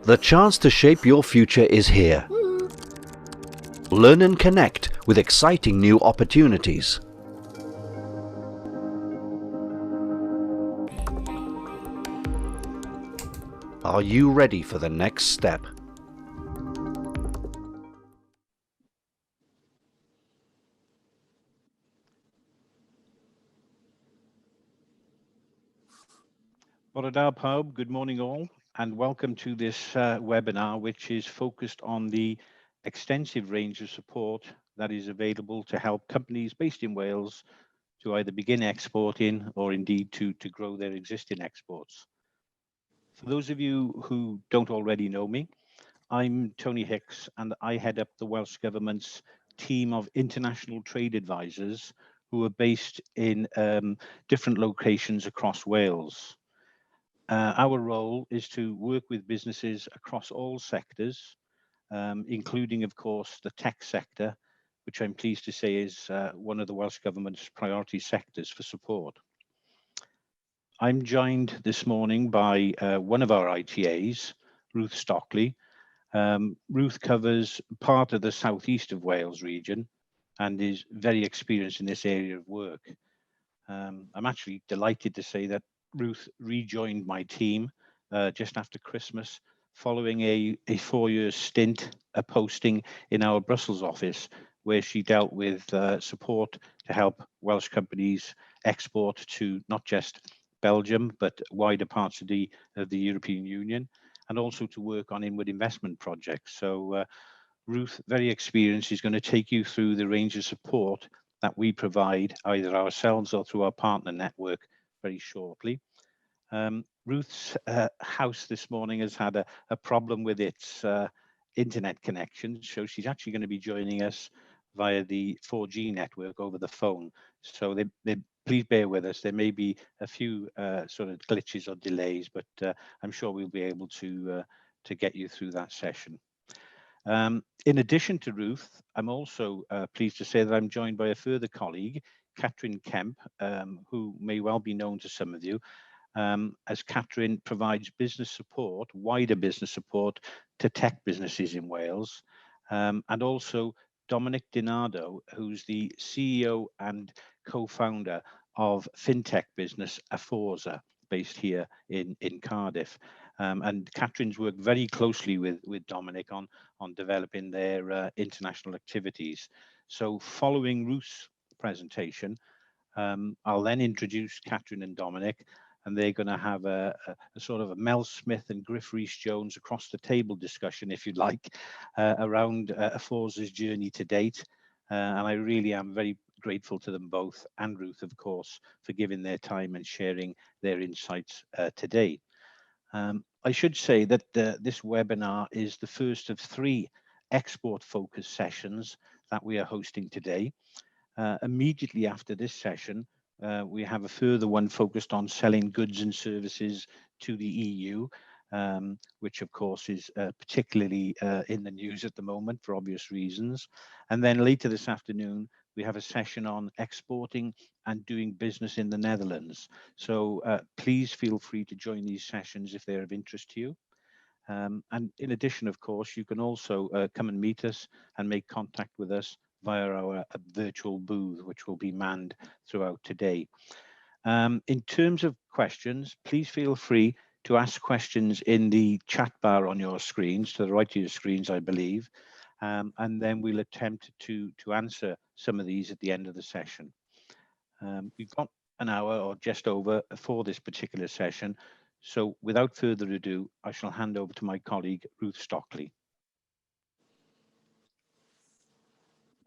The chance to shape your future is here. Learn and connect with exciting new opportunities. Are you ready for the next step? Bore da pawb, good morning all, and welcome to this webinar, which is focused on the extensive range of support that is available to help companies based in Wales to either begin exporting or indeed to grow their existing exports. For those of you who don't already know me, I'm Tony Hicks, and I head up the Welsh Government's team of international trade advisors who are based in different locations across Wales. Our role is to work with businesses across all sectors, including, of course, the tech sector, which I'm pleased to say is one of the Welsh Government's priority sectors for support. I'm joined this morning by one of our ITAs, Ruth Stockley. Ruth covers part of the southeast of Wales region and is very experienced in this area of work. I'm actually delighted to say that Ruth rejoined my team just after Christmas, following a 4-year stint, a posting in our Brussels office, where she dealt with support to help Welsh companies export to not just Belgium, but wider parts of the European Union, and also to work on inward investment projects. So Ruth, very experienced, is going to take you through the range of support that we provide either ourselves or through our partner network very shortly. Ruth's house this morning has had a problem with its internet connection, so she's actually going to be joining us via the 4G network over the phone. So please bear with us. There may be a few sort of glitches or delays, but I'm sure we'll be able to get you through that session. In addition to Ruth, I'm also pleased to say that I'm joined by a further colleague, Catherine Kemp, who may well be known to some of you, as Catherine provides business support, wider business support to tech businesses in Wales, and also Dominic Dinardo, who's the CEO and co-founder of fintech business Aforza, based here in Cardiff. And Catherine's worked very closely with Dominic on developing their international activities. So following Ruth's presentation, I'll then introduce Catherine and Dominic, and they're going to have a sort of a Mel Smith and Griff Rhys-Jones across the table discussion, if you'd like, around Aforza's journey to date. And I really am very grateful to them both, and Ruth, of course, for giving their time and sharing their insights today. I should say that this webinar is the first of 3 export-focused sessions that we are hosting today. Immediately after this session, we have a further one focused on selling goods and services to the EU, which of course is particularly in the news at the moment for obvious reasons. And then later this afternoon, we have a session on exporting and doing business in the Netherlands. So please feel free to join these sessions if they're of interest to you. And in addition, of course, you can also come and meet us and make contact with us via our virtual booth, which will be manned throughout today. In terms of questions, please feel free to ask questions in the chat bar on your screens, to the right of your screens, I believe, and then we'll attempt to answer some of these at the end of the session. We've got an hour or just over for this particular session, so without further ado, I shall hand over to my colleague, Ruth Stockley.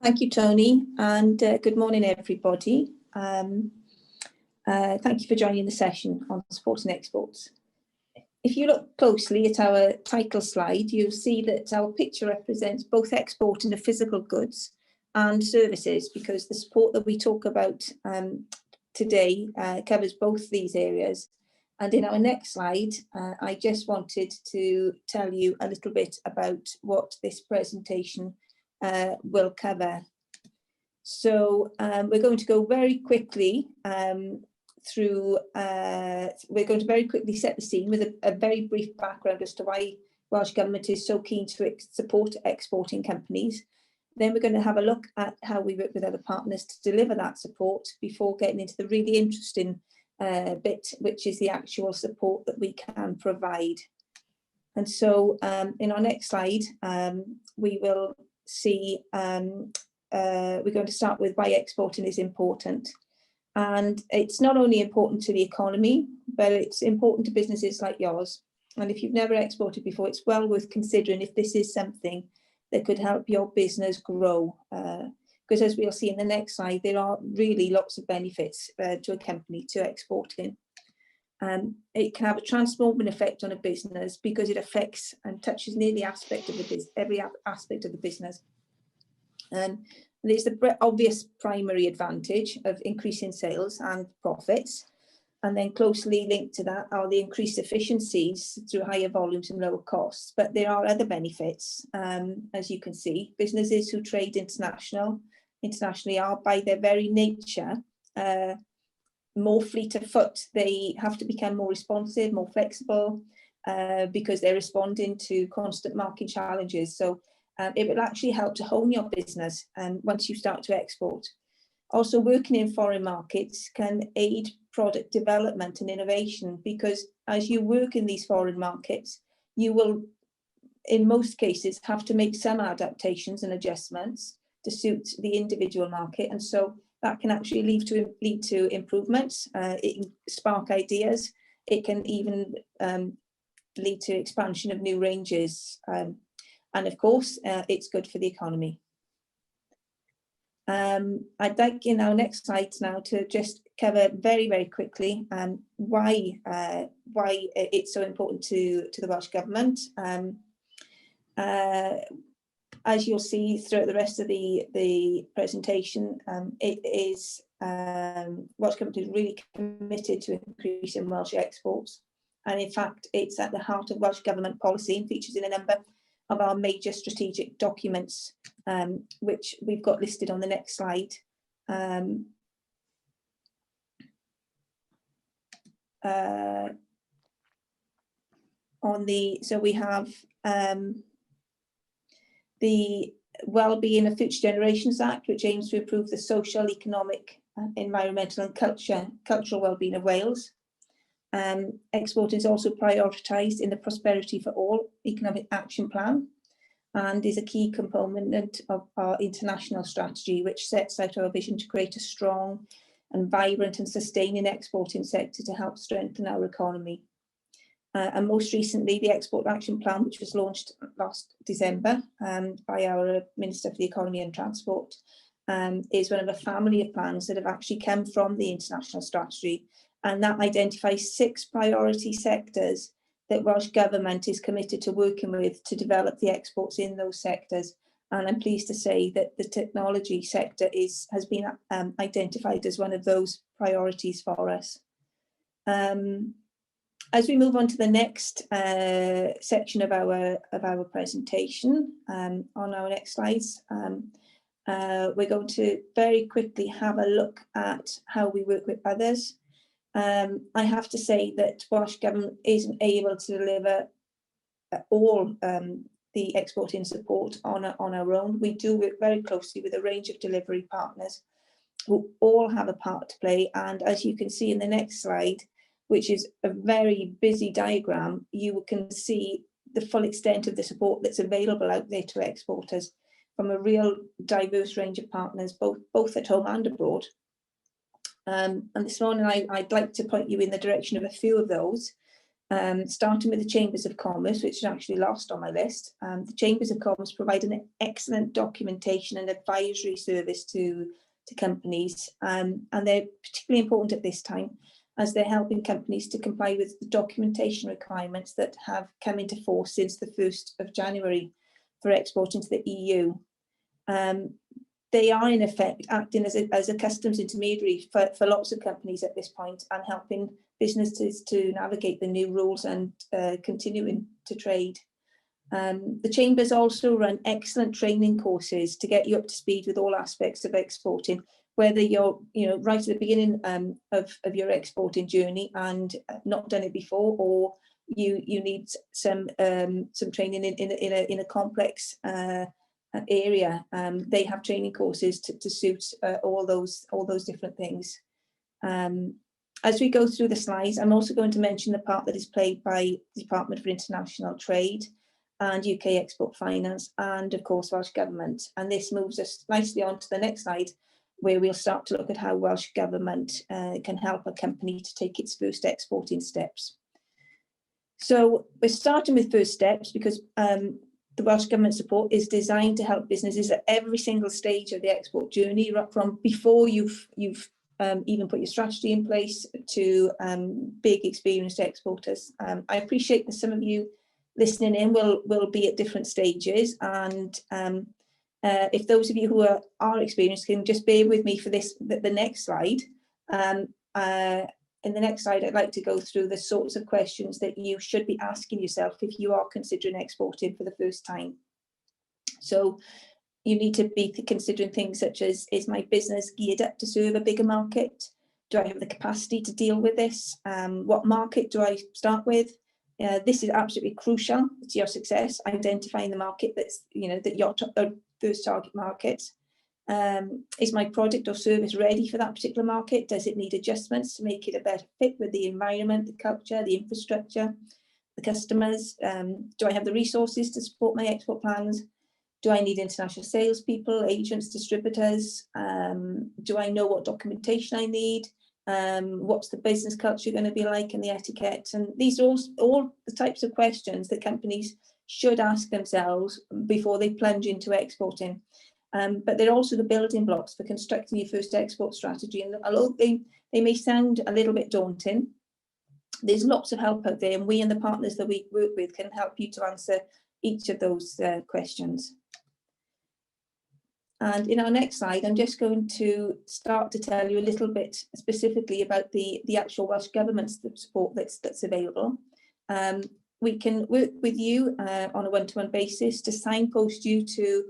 Thank you, Tony, and good morning, everybody. Thank you for joining the session on supporting exports. If you look closely at our title slide, you'll see that our picture represents both exporting of physical goods and services, because the support that we talk about today covers both these areas. And in our next slide, I just wanted to tell you a little bit about what this presentation will cover. So we're going to go very quickly through, we're going to very quickly set the scene with a very brief background as to why Welsh Government is so keen to support exporting companies. Then we're going to have a look at how we work with other partners to deliver that support before getting into the really interesting bit, which is the actual support that we can provide. And so in our next slide, we will see, we're going to start with why exporting is important. And it's not only important to the economy, but it's important to businesses like yours. And if you've never exported before, it's well worth considering if this is something that could help your business grow. Because as we'll see in the next slide, there are really lots of benefits to a company to exporting. It can have a transforming effect on a business because it affects and touches nearly every aspect of the business. There's the obvious primary advantage of increasing sales and profits. And then closely linked to that are the increased efficiencies through higher volumes and lower costs. But there are other benefits, as you can see. Businesses who trade internationally are by their very nature more fleet of foot. They have to become more responsive, more flexible, because they're responding to constant market challenges. So it will actually help to hone your business once you start to export. Also, working in foreign markets can aid product development and innovation, because as you work in these foreign markets, you will, in most cases, have to make some adaptations and adjustments to suit the individual market. And so that can actually lead to improvements. It can spark ideas. It can even lead to expansion of new ranges. And of course, it's good for the economy. I'd like in our next slides now to just cover very, very quickly why it's so important to the Welsh Government. As you'll see throughout the rest of the presentation, Welsh Government is really committed to increasing Welsh exports. And in fact, it's at the heart of Welsh Government policy and features in a number of our major strategic documents, which we've got listed on the next slide. So we have the Wellbeing of Future Generations Act, which aims to improve the social, economic, environmental and cultural wellbeing of Wales. Exporting is also prioritised in the Prosperity for All Economic Action Plan and is a key component of our international strategy, which sets out our vision to create a strong and vibrant and sustaining exporting sector to help strengthen our economy. And most recently, the Export Action Plan, which was launched last December by our Minister for the Economy and Transport, is one of a family of plans that have actually come from the international strategy. And that identifies 6 priority sectors that Welsh Government is committed to working with to develop the exports in those sectors. And I'm pleased to say that the technology sector has been identified as one of those priorities for us. As we move on to the next section of our presentation, on our next slides, we're going to very quickly have a look at how we work with others. I have to say that Welsh Government isn't able to deliver all the exporting support on our own. We do work very closely with a range of delivery partners who all have a part to play. And as you can see in the next slide, which is a very busy diagram, you can see the full extent of the support that's available out there to exporters from a real diverse range of partners, both at home and abroad. And this morning, I'd like to point you in the direction of a few of those, starting with the Chambers of Commerce, which is actually last on my list. The Chambers of Commerce provide an excellent documentation and advisory service to companies, and they're particularly important at this time as they're helping companies to comply with the documentation requirements that have come into force since the 1st of January for exporting to the EU. They are in effect acting as a customs intermediary for lots of companies at this point and helping businesses to navigate the new rules and continuing to trade. The Chambers also run excellent training courses to get you up to speed with all aspects of exporting, whether you're right at the beginning of your exporting journey and not done it before, or you need some training in a complex area. They have training courses to suit all those different things. As we go through the slides, I'm also going to mention the part that is played by the Department for International Trade and UK Export Finance, and of course Welsh Government. And this moves us nicely on to the next slide, where we'll start to look at how Welsh Government can help a company to take its first exporting steps. So we're starting with first steps because the Welsh Government support is designed to help businesses at every single stage of the export journey, right from before you've even put your strategy in place to big experienced exporters. I appreciate that some of you listening in will be at different stages, and if those of you who are experienced can just bear with me for the next slide. In the next slide, I'd like to go through the sorts of questions that you should be asking yourself if you are considering exporting for the first time. So you need to be considering things such as, is my business geared up to serve a bigger market? Do I have the capacity to deal with this? What market do I start with? This is absolutely crucial to your success, identifying the market that's, that your first target market. Is my product or service ready for that particular market? Does it need adjustments to make it a better fit with the environment, the culture, the infrastructure, the customers? Do I have the resources to support my export plans? Do I need international salespeople, agents, distributors? Do I know what documentation I need? What's the business culture going to be like and the etiquette? And these are all the types of questions that companies should ask themselves before they plunge into exporting. But they're also the building blocks for constructing your first export strategy. And although they may sound a little bit daunting, there's lots of help out there, and we and the partners that we work with can help you to answer each of those questions. And in our next slide, I'm just going to start to tell you a little bit specifically about the actual Welsh Government support that's available. We can work with you on a one-to-one basis to signpost you to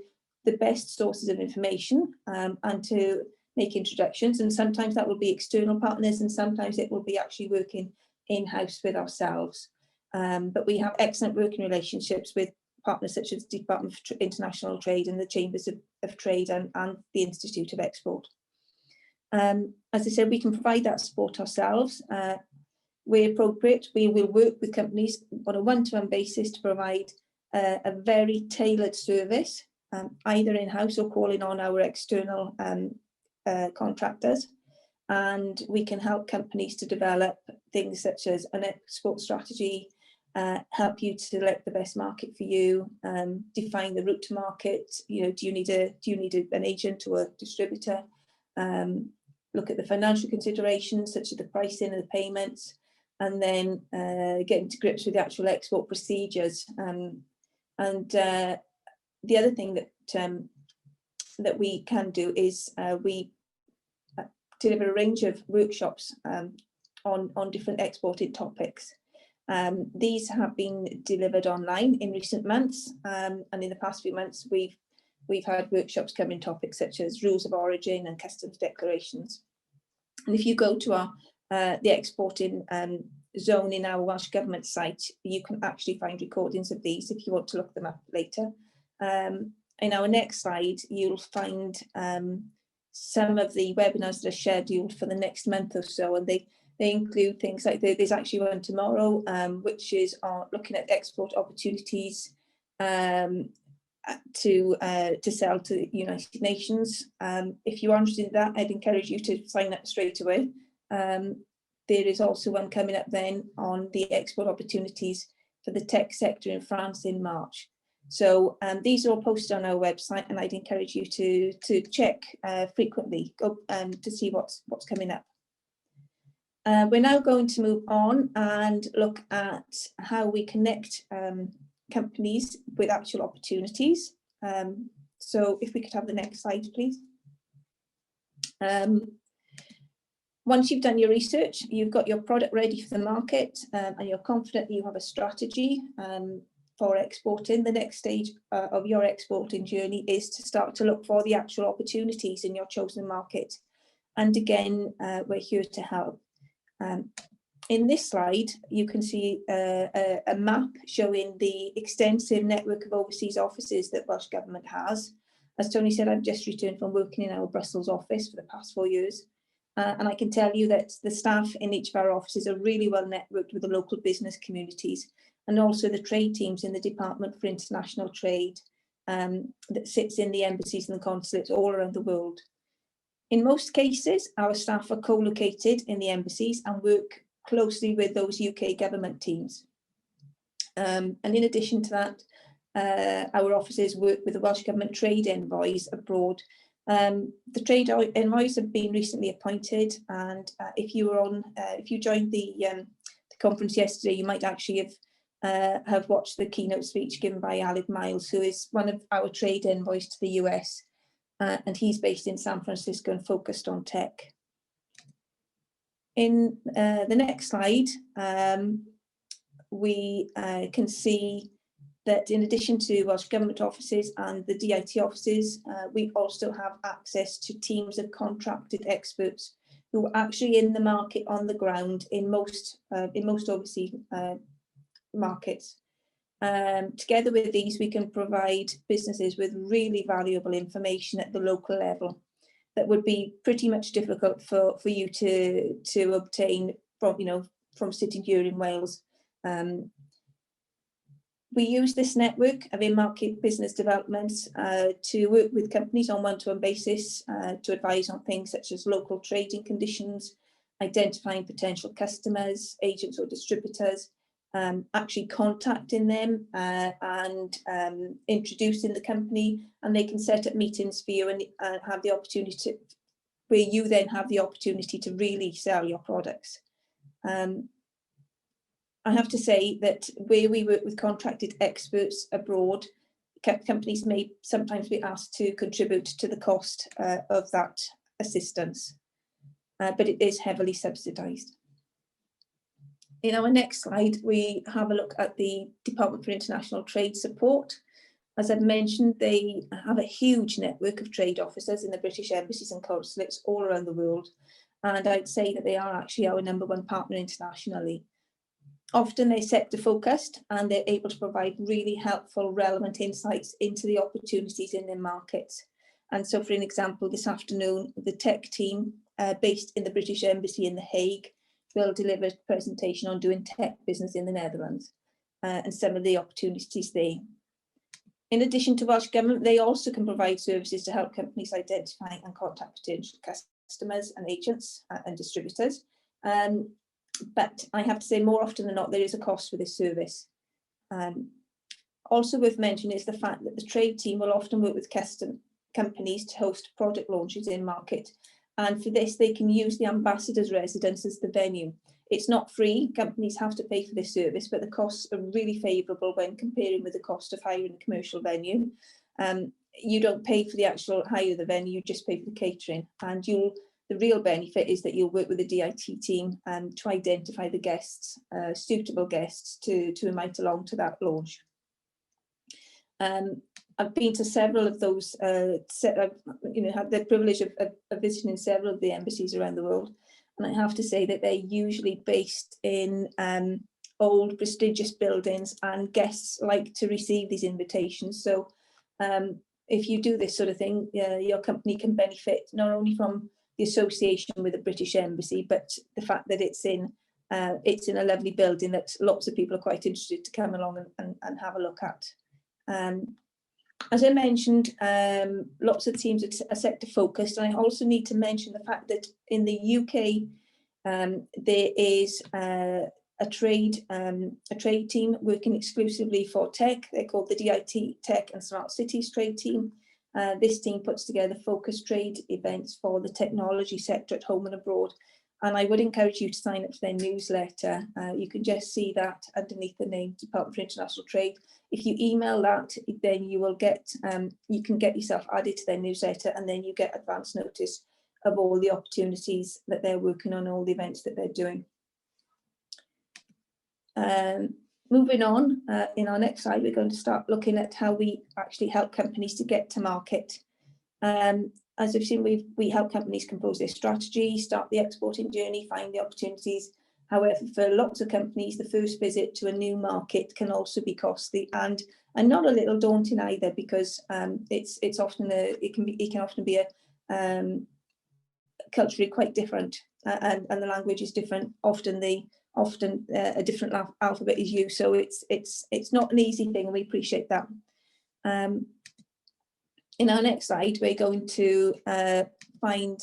the best sources of information and to make introductions. And sometimes that will be external partners, and sometimes it will be actually working in-house with ourselves. But we have excellent working relationships with partners such as the Department for International Trade and the Chambers of Trade and the Institute of Export. As I said, we can provide that support ourselves. Where appropriate, we will work with companies on a one-to-one basis to provide a very tailored service, either in-house or calling on our external contractors. And we can help companies to develop things such as an export strategy, help you to select the best market for you, define the route to market. Do you need an agent or a distributor? Look at the financial considerations such as the pricing and the payments, and then getting to grips with the actual export procedures. The other thing that we can do is we deliver a range of workshops on different exported topics. These have been delivered online in recent months, and in the past few months we've had workshops covering topics such as rules of origin and customs declarations. And if you go to our the exporting zone in our Welsh Government site, you can actually find recordings of these if you want to look them up later. In our next slide, you'll find some of the webinars that are scheduled for the next month or so, and they include things like there's actually one tomorrow, which is looking at export opportunities to sell to the United Nations. If you are interested in that, I'd encourage you to sign up straight away. There is also one coming up then on the export opportunities for the tech sector in France in March. So these are all posted on our website, and I'd encourage you to check frequently, go to see what's coming up. We're now going to move on and look at how we connect companies with actual opportunities. So if we could have the next slide, please. Once you've done your research, you've got your product ready for the market, and you're confident that you have a strategy for exporting. The next stage of your exporting journey is to start to look for the actual opportunities in your chosen market. And again, we're here to help. In this slide, you can see a map showing the extensive network of overseas offices that Welsh Government has. As Tony said, I've just returned from working in our Brussels office for the past 4 years. And I can tell you that the staff in each of our offices are really well networked with the local business communities, and also the trade teams in the Department for International Trade that sits in the embassies and the consulates all around the world. In most cases, our staff are co-located in the embassies and work closely with those UK government teams. And in addition to that, our offices work with the Welsh Government trade envoys abroad. The trade envoys have been recently appointed, and if you joined the conference yesterday, you might actually have watched the keynote speech given by Aled Miles, who is one of our trade envoys to the US, and he's based in San Francisco and focused on tech. In the next slide, we can see that in addition to Welsh Government offices and the DIT offices, we also have access to teams of contracted experts who are actually in the market on the ground in most overseas markets. Together with these, we can provide businesses with really valuable information at the local level that would be pretty much difficult for you to obtain from sitting here in Wales. We use this network of in-market business developments to work with companies on one-to-one basis to advise on things such as local trading conditions, identifying potential customers, agents or distributors, actually contacting them and introducing the company, and they can set up meetings for you and have the opportunity where you then have the opportunity to really sell your products. I have to say that where we work with contracted experts abroad, companies may sometimes be asked to contribute to the cost of that assistance, but it is heavily subsidised. In our next slide, we have a look at the Department for International Trade support. As I've mentioned, they have a huge network of trade officers in the British embassies and consulates all around the world, and I'd say that they are actually our #1 partner internationally. Often they're sector focused and they're able to provide really helpful, relevant insights into the opportunities in their markets. And so, for an example, this afternoon, the tech team based in the British Embassy in The Hague will deliver a presentation on doing tech business in the Netherlands and some of the opportunities there. In addition to Welsh Government, they also can provide services to help companies identify and contact potential customers and agents and distributors. But I have to say, more often than not, there is a cost for this service. Also worth mentioning is the fact that the trade team will often work with custom companies to host product launches in market. And for this, they can use the ambassador's residence as the venue. It's not free, companies have to pay for this service, but the costs are really favourable when comparing with the cost of hiring a commercial venue. You don't pay for the actual hire of the venue, you just pay for the catering. And the real benefit is that you'll work with the DIT team to identify the guests, suitable guests to invite along to that launch. I've been to several of those, had the privilege of visiting several of the embassies around the world. And I have to say that they're usually based in old prestigious buildings, and guests like to receive these invitations. So if you do this sort of thing, your company can benefit not only from the association with the British Embassy, but the fact that it's in a lovely building that lots of people are quite interested to come along and have a look at. As I mentioned, lots of teams are sector focused, and I also need to mention the fact that in the UK there is a trade team working exclusively for tech. They're called the DIT Tech and Smart Cities Trade Team. This team puts together focused trade events for the technology sector at home and abroad. And I would encourage you to sign up to their newsletter. You can just see that underneath the name Department for International Trade. If you email that, then you will get, you can get yourself added to their newsletter, and then you get advance notice of all the opportunities that they're working on, all the events that they're doing. Moving on, in our next slide, we're going to start looking at how we actually help companies to get to market. As we've seen, we help companies compose their strategy, start the exporting journey, find the opportunities, However, for lots of companies, the first visit to a new market can also be costly and not a little daunting either, because it's often it can often be a culturally quite different, and the language is different. Often a different alphabet is used, so it's not an easy thing, and we appreciate that. In our next slide, we're going to find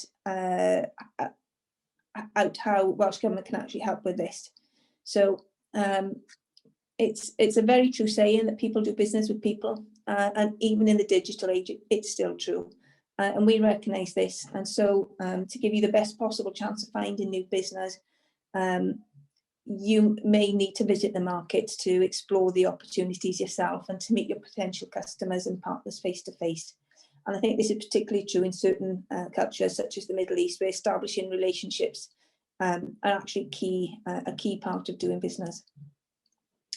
out how Welsh Government can actually help with this. So it's a very true saying that people do business with people, and even in the digital age, it's still true. And we recognise this. And so to give you the best possible chance of finding new business, you may need to visit the market to explore the opportunities yourself and to meet your potential customers and partners face to face. And I think this is particularly true in certain cultures, such as the Middle East, where establishing relationships are actually a key part of doing business.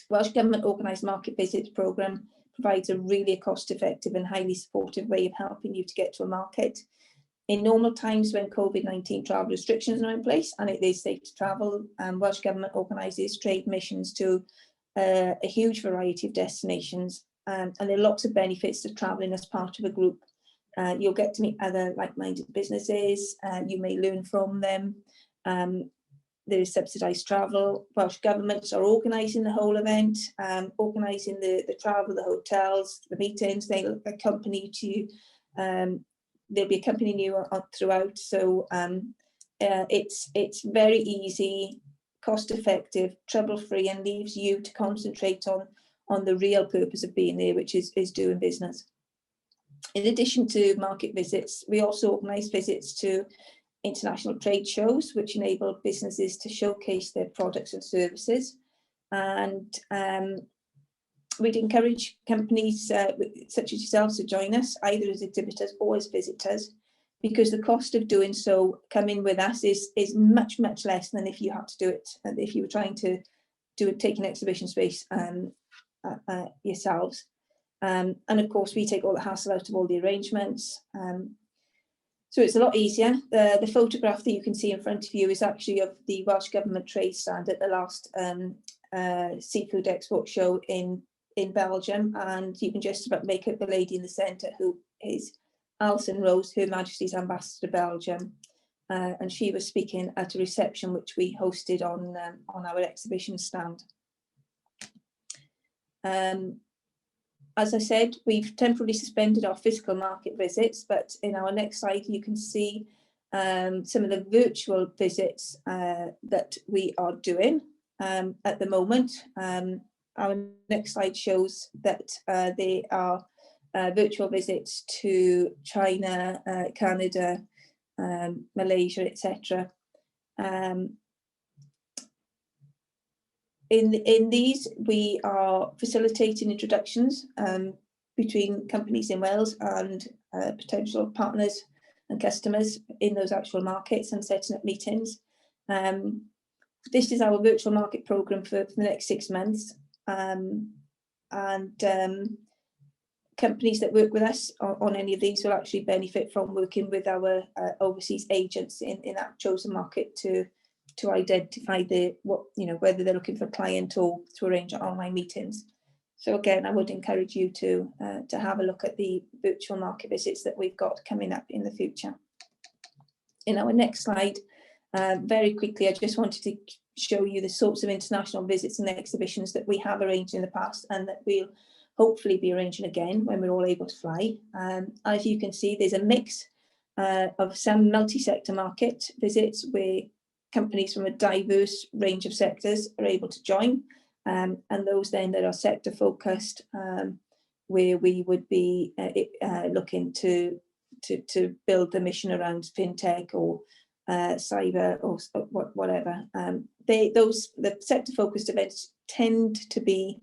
Welsh Government Organised Market Visits programme provides a really cost-effective and highly supportive way of helping you to get to a market. In normal times, when COVID-19 travel restrictions are in place and it is safe to travel, Welsh Government organises trade missions to a huge variety of destinations, and there are lots of benefits to travelling as part of a group. You'll get to meet other like-minded businesses, you may learn from them. There is subsidised travel. Welsh governments are organising the whole event, organising the travel, the hotels, the meetings. They'll accompany you. They'll be accompanying you throughout. So it's very easy, cost-effective, trouble-free, and leaves you to concentrate on the real purpose of being there, which is doing business. In addition to market visits, we also organise visits to international trade shows, which enable businesses to showcase their products and services. And we'd encourage companies such as yourselves to join us, either as exhibitors or as visitors, because the cost of doing so, coming with us, is much, much less than if you had to do it, if you were trying to take an exhibition space yourselves. And of course, we take all the hassle out of all the arrangements. So it's a lot easier. The photograph that you can see in front of you is actually of the Welsh Government trade stand at the last seafood export show in Belgium, and you can just about make out the lady in the centre, who is Alison Rose, Her Majesty's Ambassador to Belgium, and she was speaking at a reception which we hosted on our exhibition stand. As I said, we've temporarily suspended our physical market visits, but in our next slide you can see some of the virtual visits that we are doing at the moment. Our next slide shows that they are virtual visits to China, Canada, Malaysia, etc. In these, we are facilitating introductions between companies in Wales and potential partners and customers in those actual markets, and setting up meetings. This is our virtual market programme for the next 6 months. Companies that work with us on any of these will actually benefit from working with our overseas agents in that chosen market to identify whether they're looking for a client or to arrange online meetings. So again, I would encourage you to have a look at the virtual market visits that we've got coming up in the future. In our next slide, very quickly, I just wanted to show you the sorts of international visits and exhibitions that we have arranged in the past, and that we'll hopefully be arranging again when we're all able to fly. As you can see, there's a mix of some multi-sector market visits where companies from a diverse range of sectors are able to join, and those then that are sector focused, where we would be looking to build the mission around fintech or cyber or whatever. The sector focused events tend to be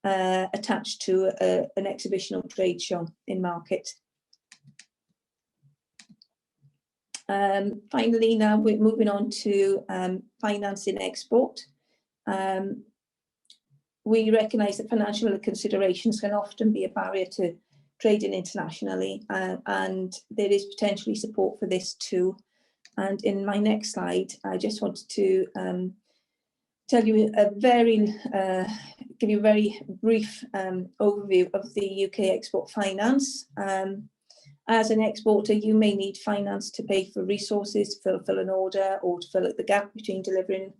attached to an exhibition or trade show in market. Finally, now we're moving on to financing export. We recognise that financial considerations can often be a barrier to trading internationally, and there is potentially support for this too. And in my next slide, I just wanted to tell you give you a very brief overview of the UK export finance. As an exporter, you may need finance to pay for resources, to fulfill an order, or to fill up the gap between delivering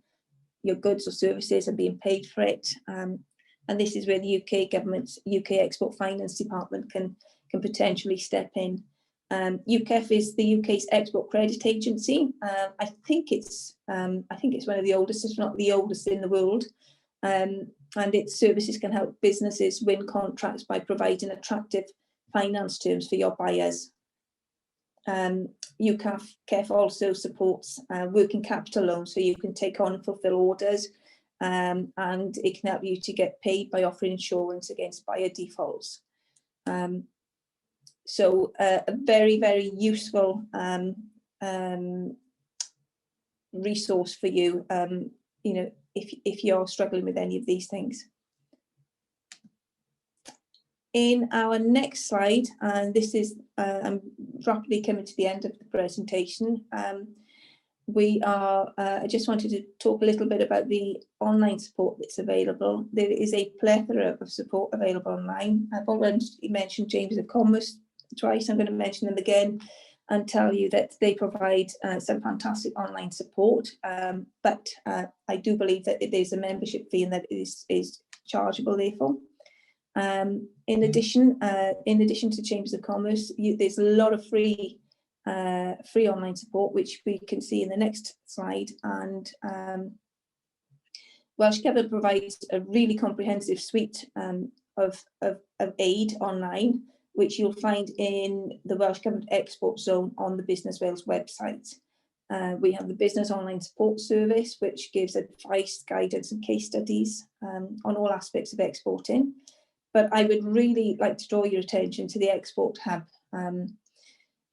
your goods or services and being paid for it. And this is where the UK government's UK Export Finance Department can potentially step in. UKEF is the UK's export credit agency. I think it's one of the oldest, if not the oldest in the world. And its services can help businesses win contracts by providing attractive finance terms for your buyers. UKEF also supports working capital loans, so you can take on and fulfill orders, and it can help you to get paid by offering insurance against buyer defaults. So a very, very useful resource for you, you know, if you're struggling with any of these things. In our next slide, and this is, I'm rapidly coming to the end of the presentation, I just wanted to talk a little bit about the online support that's available. There is a plethora of support available online. I've already mentioned Chambers of Commerce twice. I'm going to mention them again and tell you that they provide some fantastic online support, but I do believe that there's a membership fee and that is chargeable therefore. In addition to Chambers of Commerce, there's a lot of free online support, which we can see in the next slide. And Welsh Government provides a really comprehensive suite of aid online, which you'll find in the Welsh Government Export Zone on the Business Wales website. We have the Business Online Support Service, which gives advice, guidance and case studies on all aspects of exporting. But I would really like to draw your attention to the Export Hub and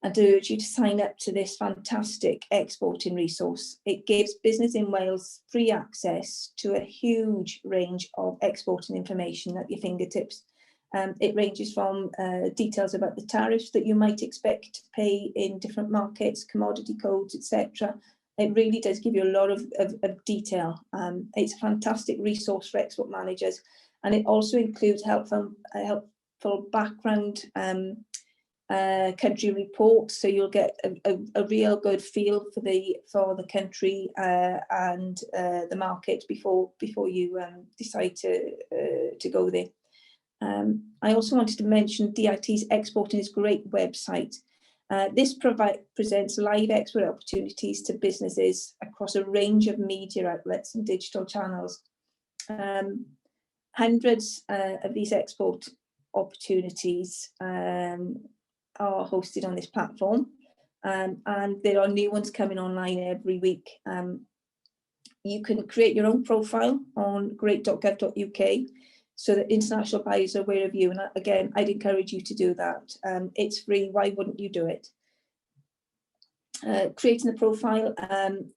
urge you to sign up to this fantastic exporting resource. It gives business in Wales free access to a huge range of exporting information at your fingertips. It ranges from details about the tariffs that you might expect to pay in different markets, commodity codes, etc. It really does give you a lot of detail. It's a fantastic resource for export managers, and it also includes helpful background country reports, so you'll get a real good feel for the country and the market before you decide to go there. I also wanted to mention DIT's Exporting is Great website. This presents live export opportunities to businesses across a range of media outlets and digital channels. Hundreds of these export opportunities are hosted on this platform, and there are new ones coming online every week. You can create your own profile on great.gov.uk so that international buyers are aware of you. And again, I'd encourage you to do that. It's free. Why wouldn't you do it? Creating a profile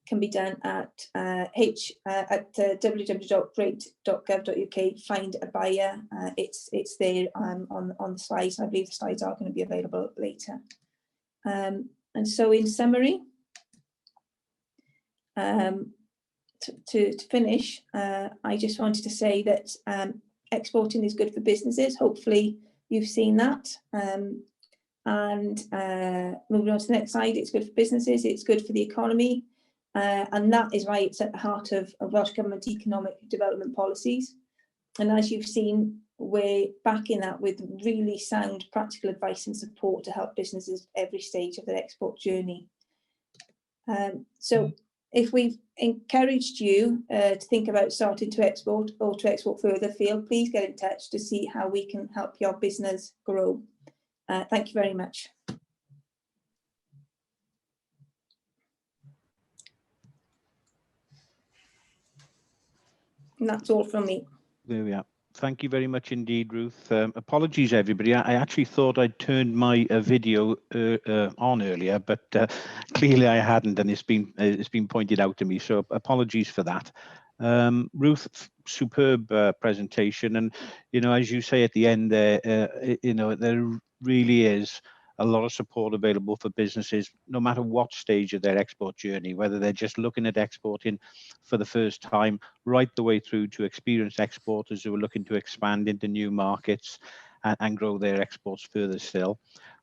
can be done at www.great.gov.uk. Find a buyer. It's there on the slides. I believe the slides are going to be available later. And so, in summary, to finish, I just wanted to say that exporting is good for businesses. Hopefully, you've seen that. And moving on to the next slide, it's good for businesses, it's good for the economy, and that is why it's at the heart of Welsh Government economic development policies. And as you've seen, we're backing that with really sound practical advice and support to help businesses at every stage of their export journey. So if we've encouraged you to think about starting to export or to export further afield, please get in touch to see how we can help your business grow. Thank you very much. And that's all from me. There we are. Thank you very much indeed, Ruth. Apologies, everybody. I actually thought I'd turned my video on earlier, but clearly I hadn't, and it's been pointed out to me. So apologies for that. Ruth, superb presentation, and as you say at the end there, there really is a lot of support available for businesses, no matter what stage of their export journey, whether they're just looking at exporting for the first time, right the way through to experienced exporters who are looking to expand into new markets and grow their exports further still.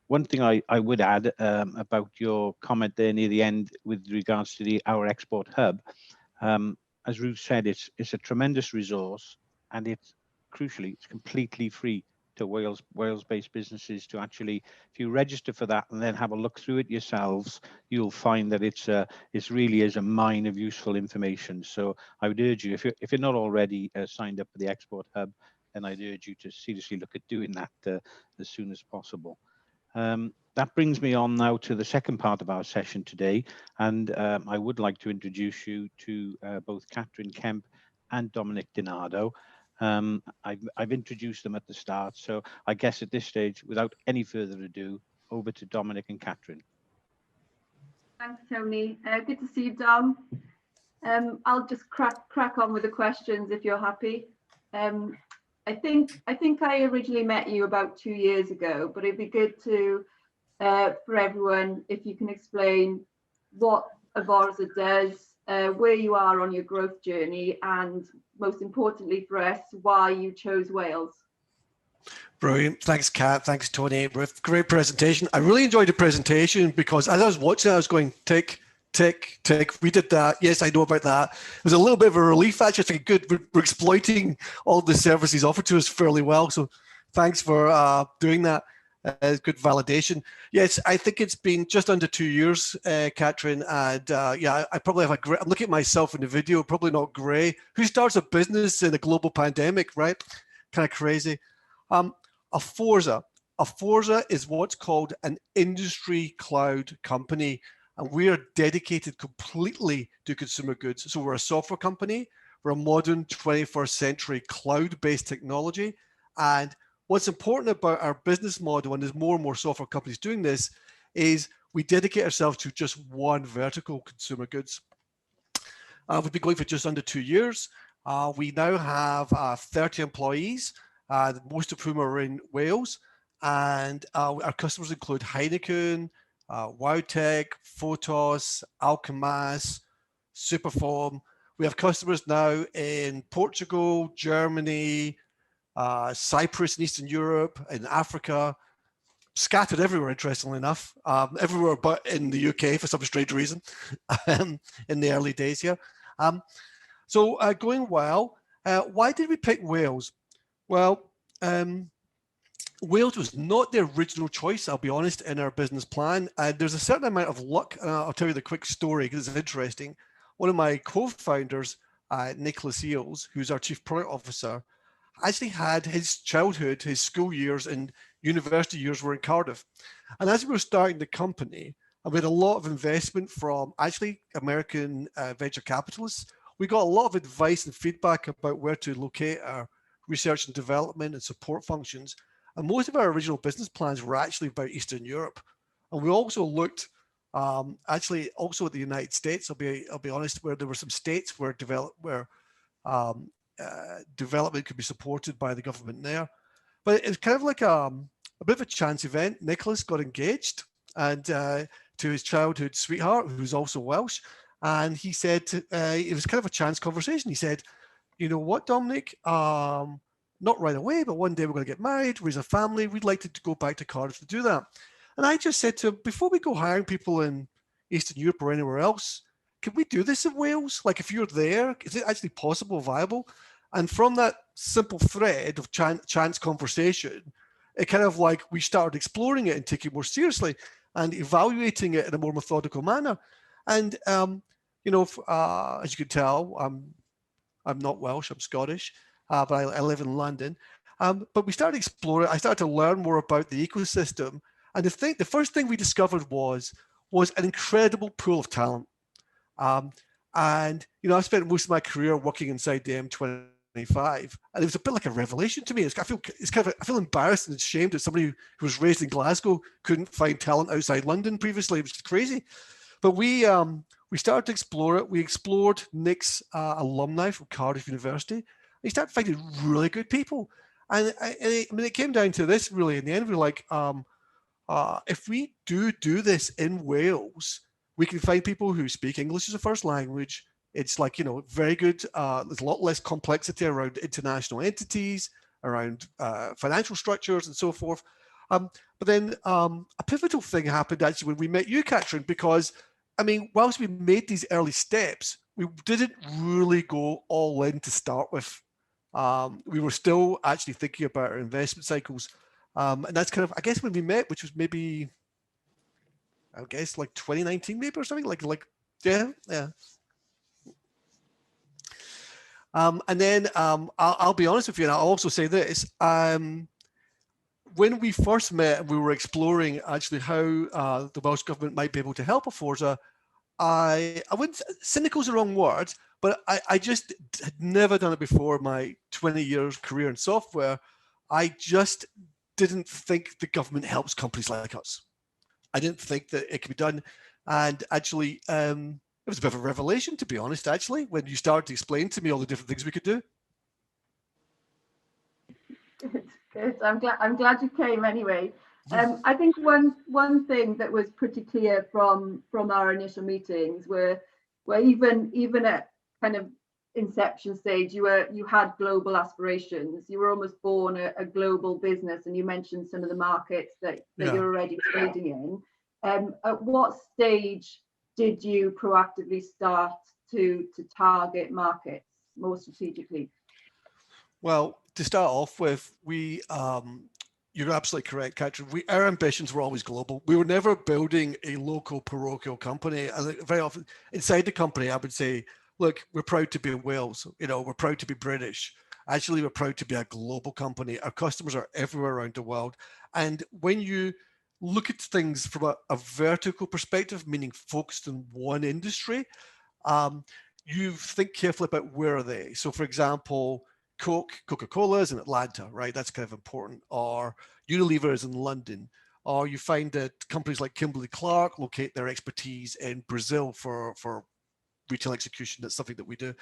One thing I would add about your comment there near the end with regards to our export hub, as Ruth said, it's a tremendous resource, and it's crucially, it's completely free to Wales-based businesses to actually, if you register for that and then have a look through it yourselves, you'll find that it's really is a mine of useful information. So I would urge you, if you're not already signed up for the Export Hub, then I'd urge you to seriously look at doing that as soon as possible. That brings me on now to the second part of our session today, and I would like to introduce you to both Catherine Kemp and Dominic Dinardo. I've introduced them at the start, so I guess at this stage, without any further ado, over to Dominic and Catherine. Thanks, Tony. Good to see you, Dom. I'll just crack on with the questions if you're happy. I think I originally met you about 2 years ago, but it'd be good to for everyone if you can explain what Avorza does, where you are on your growth journey, and most importantly for us, why you chose Wales. Brilliant. Thanks, Kat. Thanks, Tony. Great presentation. I really enjoyed the presentation because as I was watching, I was going tick, tick, tick. We did that. Yes, I know about that. It was a little bit of a relief, actually. I think good. We're exploiting all the services offered to us fairly well. So thanks for doing that. Good validation. Yes, I think it's been just under 2 years, Catherine, and yeah, I probably have I'm looking at myself in the video, probably not grey. Who starts a business in a global pandemic, right? Kind of crazy. Avorza is what's called an industry cloud company, and we are dedicated completely to consumer goods. So we're a software company, we're a modern 21st century cloud-based technology, and what's important about our business model, and there's more and more software companies doing this, is we dedicate ourselves to just one vertical, consumer goods. We've been going for just under 2 years. We now have 30 employees, most of whom are in Wales, and our customers include Heineken, Wowtech, Photos, Alchemas, Superform. We have customers now in Portugal, Germany, Cyprus in Eastern Europe, in Africa, scattered everywhere, interestingly enough, everywhere but in the UK for some strange reason, in the early days here. So going well. Why did we pick Wales? Well, Wales was not the original choice, I'll be honest, in our business plan. There's a certain amount of luck, and I'll tell you the quick story because it's interesting. One of my co-founders, Nicholas Eales, who's our Chief Product Officer, actually had his childhood, his school years and university years were in Cardiff. And as we were starting the company, and we had a lot of investment from actually American venture capitalists, we got a lot of advice and feedback about where to locate our research and development and support functions. And most of our original business plans were actually about Eastern Europe. And we also looked actually also at the United States, I'll be honest, where there were some states where development could be supported by the government there. But it's kind of like a bit of a chance event. Nicholas got engaged and to his childhood sweetheart, who's also Welsh. And he said, it was kind of a chance conversation. He said, you know what, Dominic, not right away, but one day we're going to get married, raise a family. We'd like to go back to Cardiff to do that. And I just said to him, before we go hiring people in Eastern Europe or anywhere else, can we do this in Wales? Like if you're there, is it actually possible, viable? And from that simple thread of chance conversation, it kind of like we started exploring it and taking it more seriously and evaluating it in a more methodical manner. And, you know, as you can tell, I'm not Welsh, I'm Scottish, but I live in London. But we started exploring, I started to learn more about the ecosystem. And the first thing we discovered was an incredible pool of talent. And, you know, I spent most of my career working inside the M25, and it was a bit like a revelation to me. I feel embarrassed and ashamed that somebody who was raised in Glasgow couldn't find talent outside London previously. It was just crazy. But we started to explore it. We explored Nick's alumni from Cardiff University. We started finding really good people. And I mean, it came down to this really in the end. We were like, if we do this in Wales, we can find people who speak English as a first language. It's like, very good. There's a lot less complexity around international entities, around financial structures and so forth. But then a pivotal thing happened actually when we met you, Catherine, because, I mean, whilst we made these early steps, we didn't really go all in to start with. We were still actually thinking about our investment cycles. And that's kind of, I guess, when we met, which was maybe, I guess, like 2019 maybe or something, yeah. And then I'll be honest with you, and I'll also say this. When we first met, we were exploring actually how the Welsh Government might be able to help Aforza. I wouldn't, cynical is the wrong word, but I just had never done it before my 20 years career in software. I just didn't think the government helps companies like us. I didn't think that it could be done. And actually, it was a bit of a revelation, to be honest, actually, when you started to explain to me all the different things we could do. Good. I'm glad you came anyway. I think one thing that was pretty clear from our initial meetings were even at kind of inception stage, you had global aspirations. You were almost born a global business, and you mentioned some of the markets that you're already trading in. At what stage did you proactively start to target markets more strategically? Well, to start off with, you're absolutely correct, Catherine. Our ambitions were always global. We were never building a local parochial company. And very often inside the company, I would say, look, we're proud to be Wales. We're proud to be British. Actually, we're proud to be a global company. Our customers are everywhere around the world. And when you look at things from a vertical perspective, meaning focused on one industry, you think carefully about where are they. So, for example, Coca-Cola is in Atlanta, right? That's kind of important. Or Unilever is in London. Or you find that companies like Kimberly-Clark locate their expertise in Brazil for retail execution. That's something that we do.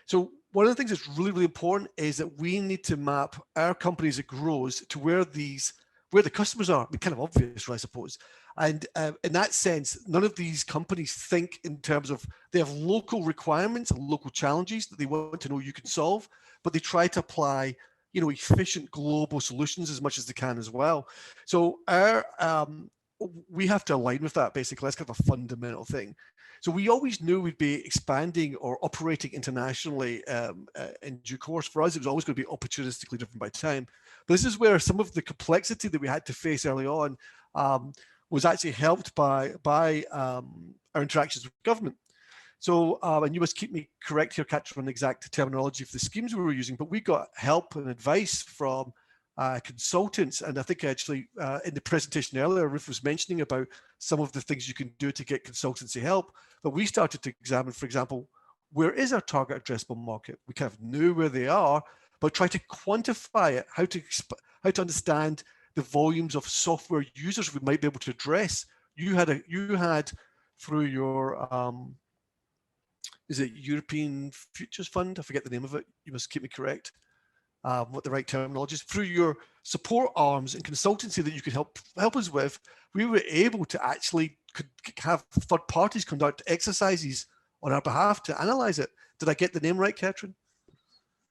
So one of the things that's really, really important is that we need to map our company as it grows to where the customers are. I mean, kind of obvious, I suppose. And in that sense, none of these companies think in terms of, they have local requirements and local challenges that they want to know you can solve, but they try to apply, efficient global solutions as much as they can as well. So we have to align with that, basically. That's kind of a fundamental thing. So we always knew we'd be expanding or operating internationally in due course. For us, it was always going to be opportunistically driven by time. But this is where some of the complexity that we had to face early on was actually helped by our interactions with government. So, and you must keep me correct here, Catherine, on the exact terminology of the schemes we were using, but we got help and advice from consultants. And I think actually in the presentation earlier, Ruth was mentioning about some of the things you can do to get consultancy help. But we started to examine, for example, where is our target addressable market? We kind of knew where they are, but try to quantify it, how to understand the volumes of software users we might be able to address. You had through your is it European Futures Fund? I forget the name of it. You must keep me correct. What the right terminology is. Through your support arms and consultancy that you could help us with, we were able to actually have third parties conduct exercises on our behalf to analyze it. Did I get the name right, Catherine?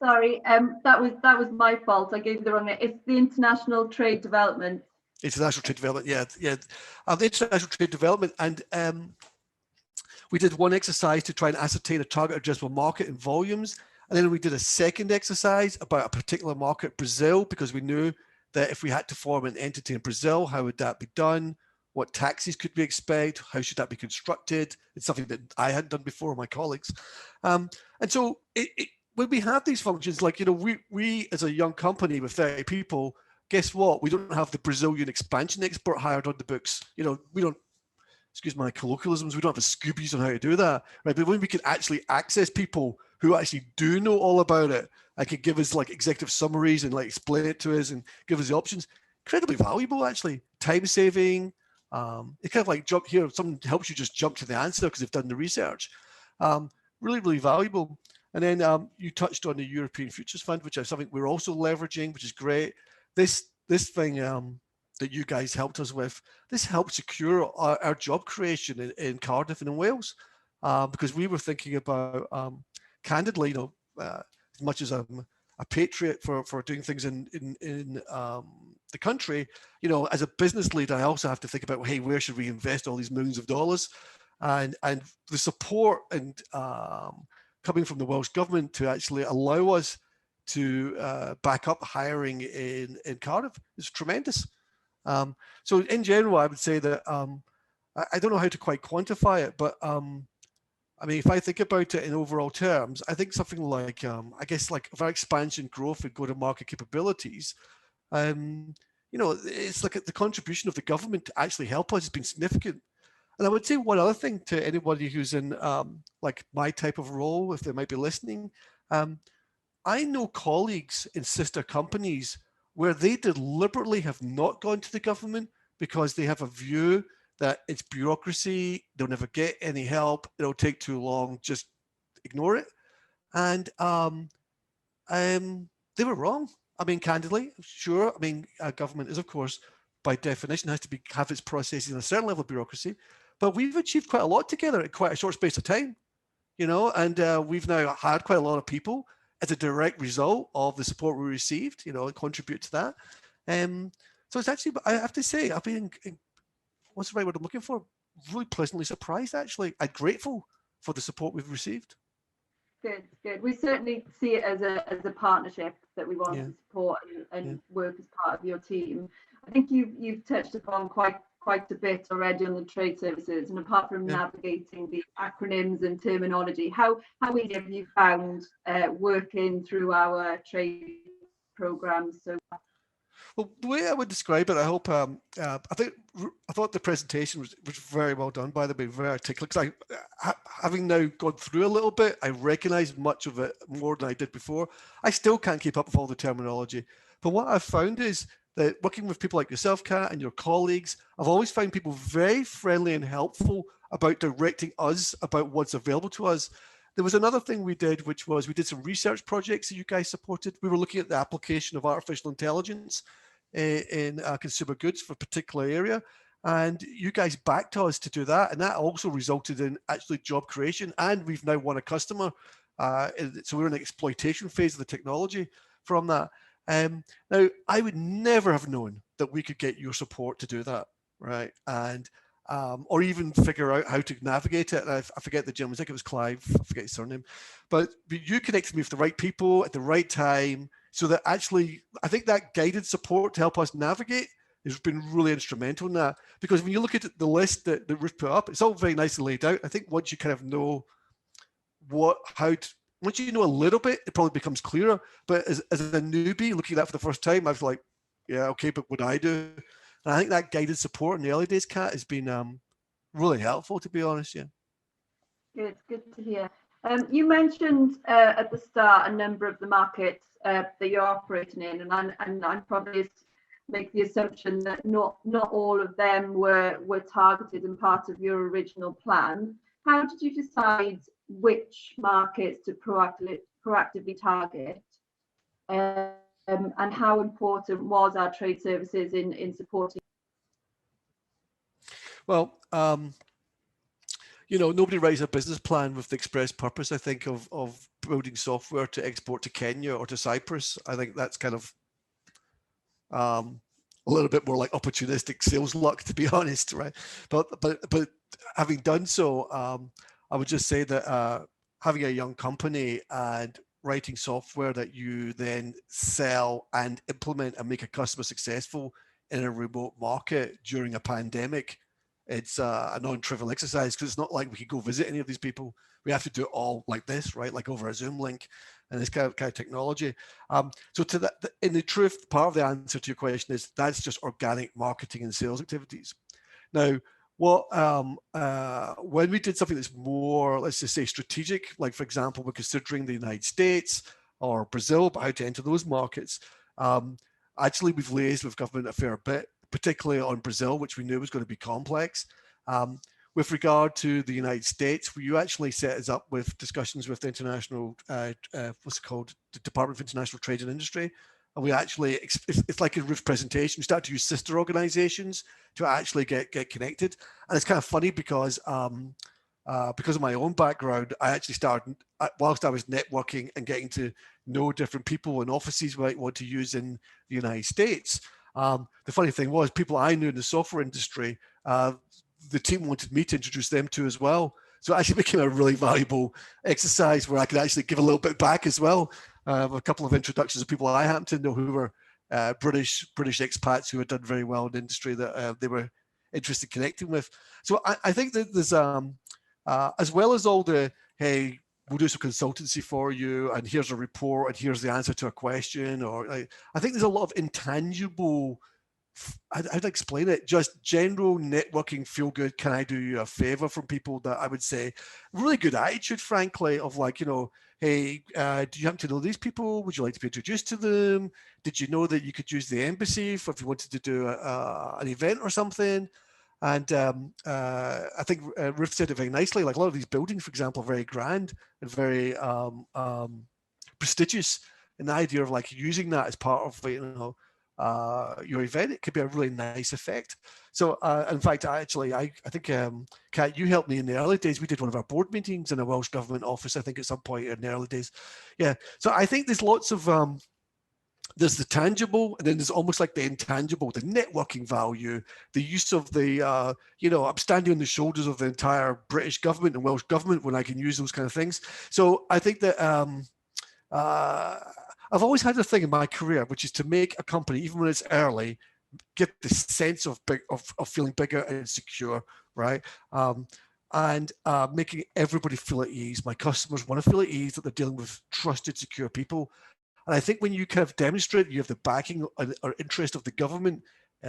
Sorry, that was my fault. I gave you the wrong name. It's the International Trade Development. International Trade Development, yeah. The International Trade Development, and we did one exercise to try and ascertain a target addressable market in volumes. And then we did a second exercise about a particular market, Brazil, because we knew that if we had to form an entity in Brazil, how would that be done? What taxes could we expect? How should that be constructed? It's something that I hadn't done before, my colleagues. And so when we have these functions, like, we as a young company with 30 people, guess what? We don't have the Brazilian expansion expert hired on the books. We don't, excuse my colloquialisms, we don't have the Scoobies on how to do that, right? But when we can actually access people who actually do know all about it and can give us like executive summaries and like explain it to us and give us the options, incredibly valuable, actually. Time saving. It's kind of like jump here. Someone helps you just jump to the answer because they've done the research. Really, really valuable. And then you touched on the European Futures Fund, which is something we're also leveraging, which is great. This thing, that you guys helped us with, this helped secure our job creation in Cardiff and in Wales, because we were thinking about, candidly, as much as I'm a patriot for doing things in the country, as a business leader, I also have to think about, hey, where should we invest all these millions of dollars? And the support and coming from the Welsh Government to actually allow us to back up hiring in Cardiff is tremendous. So in general, I would say that I don't know how to quite quantify it, but I mean, if I think about it in overall terms, I think something like, I guess, like of our expansion, growth, and go-to-market capabilities, it's like the contribution of the government to actually help us has been significant. And I would say one other thing to anybody who's in like my type of role, if they might be listening, I know colleagues in sister companies where they deliberately have not gone to the government because they have a view that it's bureaucracy, they'll never get any help, it'll take too long, just ignore it. And they were wrong. I mean, candidly, sure. I mean, government is, of course, by definition, has to have its processes in a certain level of bureaucracy, but we've achieved quite a lot together in quite a short space of time, and we've now had quite a lot of people as a direct result of the support we received, contribute to that. So it's actually, I have to say, I've been, what's the right word I'm looking for? Really pleasantly surprised, actually, and grateful for the support we've received. Good, good. We certainly see it as a partnership that we want to support and work as part of your team. I think you've touched upon quite a bit already on the trade services, and apart from navigating the acronyms and terminology, how easy have you found working through our trade programs so far? Well, the way I would describe it, I hope, I thought the presentation was very well done, by the way, very articulate. Because having now gone through a little bit, I recognize much of it more than I did before. I still can't keep up with all the terminology. But what I've found is that working with people like yourself, Kat, and your colleagues, I've always found people very friendly and helpful about directing us about what's available to us. There was another thing we did, which was we did some research projects that you guys supported. We were looking at the application of artificial intelligence in consumer goods for a particular area. And you guys backed us to do that. And that also resulted in actually job creation. And we've now won a customer. So we're in the exploitation phase of the technology from that. Now, I would never have known that we could get your support to do that, right? And or even figure out how to navigate it. And I forget the gentleman, I think it was Clive, I forget his surname, but you connected me with the right people at the right time, so that actually, I think that guided support to help us navigate has been really instrumental in that. Because when you look at the list that we've put up, it's all very nicely laid out. I think once you kind of know once you know a little bit, it probably becomes clearer. But as a newbie looking at that for the first time, I was like, yeah, okay, but what do I do? And I think that guided support in the early days, Kat, has been really helpful, to be honest. Yeah. Good to hear. You mentioned at the start a number of the markets that you're operating in, and I'm probably make the assumption that not all of them were targeted and part of your original plan. How did you decide which markets to proactively target? And how important was our trade services in supporting? Well, nobody writes a business plan with the express purpose, I think, of building software to export to Kenya or to Cyprus. I think that's kind of a little bit more like opportunistic sales luck, to be honest, right? But having done so, I would just say that having a young company and writing software that you then sell and implement and make a customer successful in a remote market during a pandemic, it's a non-trivial exercise, because it's not like we could go visit any of these people. We have to do it all like this, right? Like over a Zoom link and this kind of technology. So to that, in the truth, part of the answer to your question is that's just organic marketing and sales activities. Now, when we did something that's more, let's just say, strategic, like for example, we're considering the United States or Brazil, but how to enter those markets. Actually, we've liaised with government a fair bit, particularly on Brazil, which we knew was going to be complex. With regard to the United States, you actually set us up with discussions with the international, what's it called, the Department of International Trade and Industry, and we actually, it's like a Ruth's presentation, we started to use sister organizations to actually get connected. And it's kind of funny because of my own background, I actually started, whilst I was networking and getting to know different people and offices we might want to use in the United States. The funny thing was, people I knew in the software industry, the team wanted me to introduce them to as well. So it actually became a really valuable exercise where I could actually give a little bit back as well. A couple of introductions of people I happen to know who were British expats who had done very well in the industry that they were interested in connecting with. So I think that there's, as well as all the, hey, we'll do some consultancy for you, and here's a report, and here's the answer to a question, or I think there's a lot of intangible, I'd explain it, just general networking, feel good, can I do you a favor from people that I would say, really good attitude, frankly, of like, you know, hey, do you happen to know these people? Would you like to be introduced to them? Did you know that you could use the embassy if you wanted to do an event or something? And I think Ruth said it very nicely, like a lot of these buildings, for example, are very grand and very prestigious. And the idea of like using that as part of, you know, your event, it could be a really nice effect. So in fact, I think, Kat, you helped me in the early days. We did one of our board meetings in a Welsh Government office, I think at some point in the early days. Yeah, so I think there's lots of, there's the tangible, and then there's almost like the intangible, the networking value, the use of the, you know, I'm standing on the shoulders of the entire British government and Welsh government when I can use those kind of things. So I think that I've always had a thing in my career, which is to make a company, even when it's early, get the sense of feeling bigger and secure, right? And making everybody feel at ease. My customers want to feel at ease that they're dealing with trusted, secure people. And I think when you kind of demonstrate you have the backing or interest of the government, you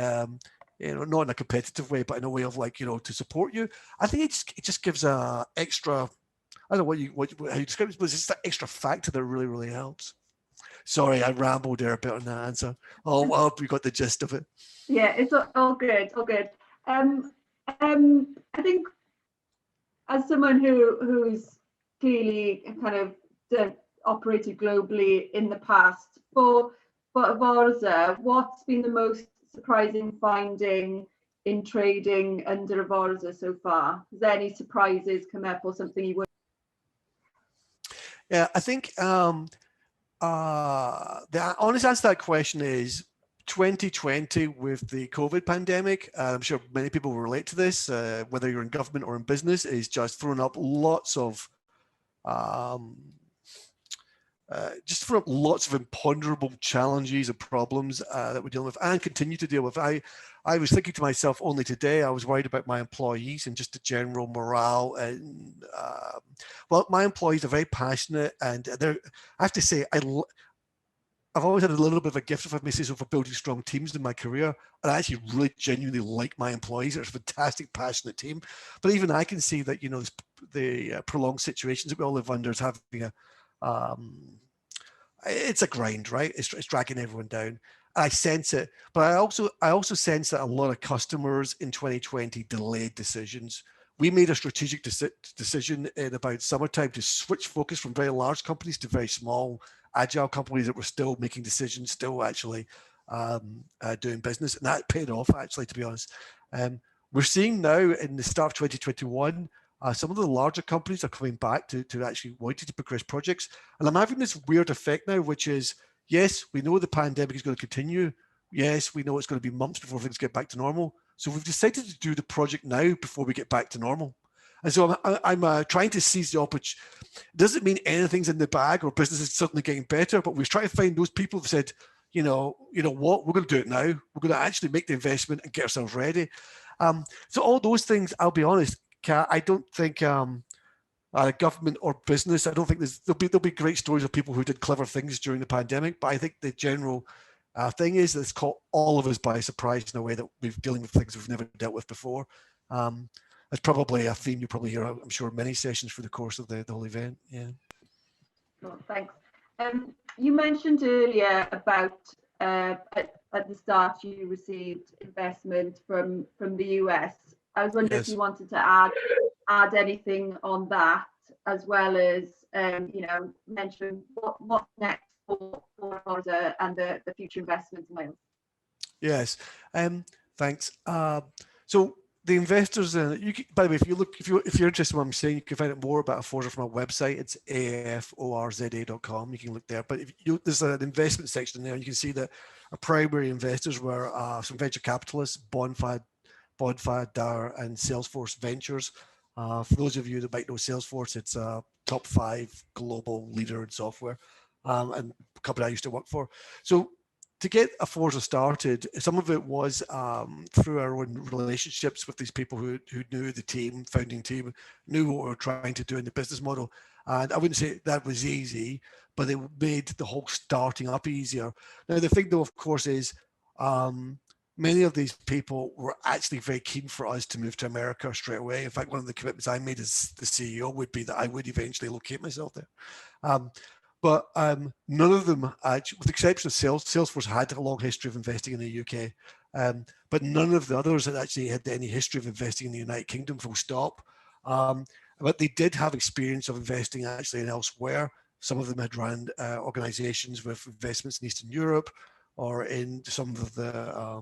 know, not in a competitive way, but in a way of like, you know, to support you, I think it just gives a extra, I don't know how you describe it, but it's just that extra factor that really, really helps. Sorry, I rambled there a bit on that answer. Oh, well, we got the gist of it. Yeah, it's all good, all good. I think as someone who's clearly kind of operated globally in the past, for Avorza, what's been the most surprising finding in trading under Avorza so far? Is there any surprises come up or something you would? Yeah, I think the honest answer to that question is 2020 with the COVID pandemic. I'm sure many people will relate to this, whether you're in government or in business, is just throwing up lots of imponderable challenges and problems that we're dealing with and continue to deal with. I was thinking to myself only today, I was worried about my employees and just the general morale. And well, my employees are very passionate, and I have to say, I've always had a little bit of a gift, if I may say so, for building strong teams in my career. And I actually really genuinely like my employees. They're a fantastic, passionate team. But even I can see that, you know, the prolonged situations that we all live under is having it's a grind, right? It's dragging everyone down. I sense it, but I also sense that a lot of customers in 2020 delayed decisions. We made a strategic decision in about summertime to switch focus from very large companies to very small, agile companies that were still making decisions, still actually doing business, and that paid off, actually, to be honest. We're seeing now in the start of 2021, some of the larger companies are coming back to actually wanting to progress projects. And I'm having this weird effect now, which is, yes, we know the pandemic is going to continue. Yes, we know it's going to be months before things get back to normal. So we've decided to do the project now before we get back to normal. And so I'm trying to seize the opportunity. Doesn't mean anything's in the bag or business is suddenly getting better, but we're trying to find those people who've said, you know what, we're going to do it now. We're going to actually make the investment and get ourselves ready. So all those things, I'll be honest, Kat, I don't think government or business, I don't think there'll be great stories of people who did clever things during the pandemic, but I think the general thing is that it's caught all of us by surprise in a way that we're dealing with things we've never dealt with before. It's probably a theme you probably hear, I'm sure, many sessions for the course of the whole event. Yeah. Well, thanks. You mentioned earlier about at the start you received investment from the US. I was wondering if you wanted to add anything on that, as well as you know, mention what's next order and the future investments in Wales. Yes, thanks. So the investors, by the way, if you're interested in what I'm saying, you can find out more about Aforza from our website. It's aforza.com. You can look there. But there's an investment section there, and you can see that our primary investors were some venture capitalists, Bonfire, Dower, and Salesforce Ventures. For those of you that might know Salesforce, it's a top 5 global leader in software, and a company I used to work for. So to get Aforza started, some of it was through our own relationships with these people who knew the team, founding team, knew what we were trying to do in the business model. And I wouldn't say that was easy, but it made the whole starting up easier. Now, the thing though, of course, is many of these people were actually very keen for us to move to America straight away. In fact, one of the commitments I made as the CEO would be that I would eventually locate myself there. But none of them, actually, with the exception of Salesforce had a long history of investing in the UK, but none of the others had actually had any history of investing in the United Kingdom, full stop. But they did have experience of investing actually in elsewhere. Some of them had run organizations with investments in Eastern Europe or in some of the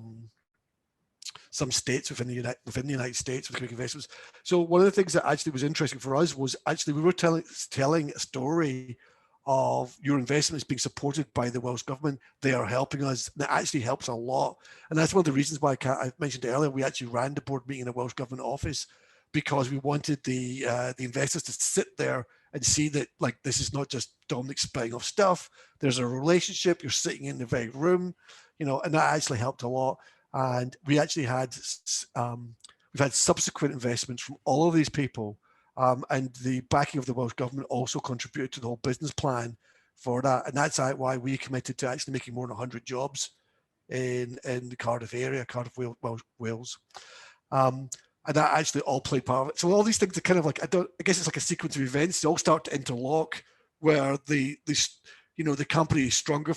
some states within the United States with big investments. So one of the things that actually was interesting for us was actually we were telling a story of your investments being supported by the Welsh Government. They are helping us. And it actually helps a lot. And that's one of the reasons why I mentioned earlier, we actually ran the board meeting in a Welsh Government office because we wanted the investors to sit there and see that, like, this is not just Dominic spitting off stuff. There's a relationship. You're sitting in the very room, you know, and that actually helped a lot. And we actually had, we've had subsequent investments from all of these people. And the backing of the Welsh Government also contributed to the whole business plan for that. And that's why we committed to actually making more than 100 jobs in the Cardiff area, Cardiff, Wales. And that actually all played part of it. So all these things are kind of like, I guess it's like a sequence of events. They all start to interlock where the company is stronger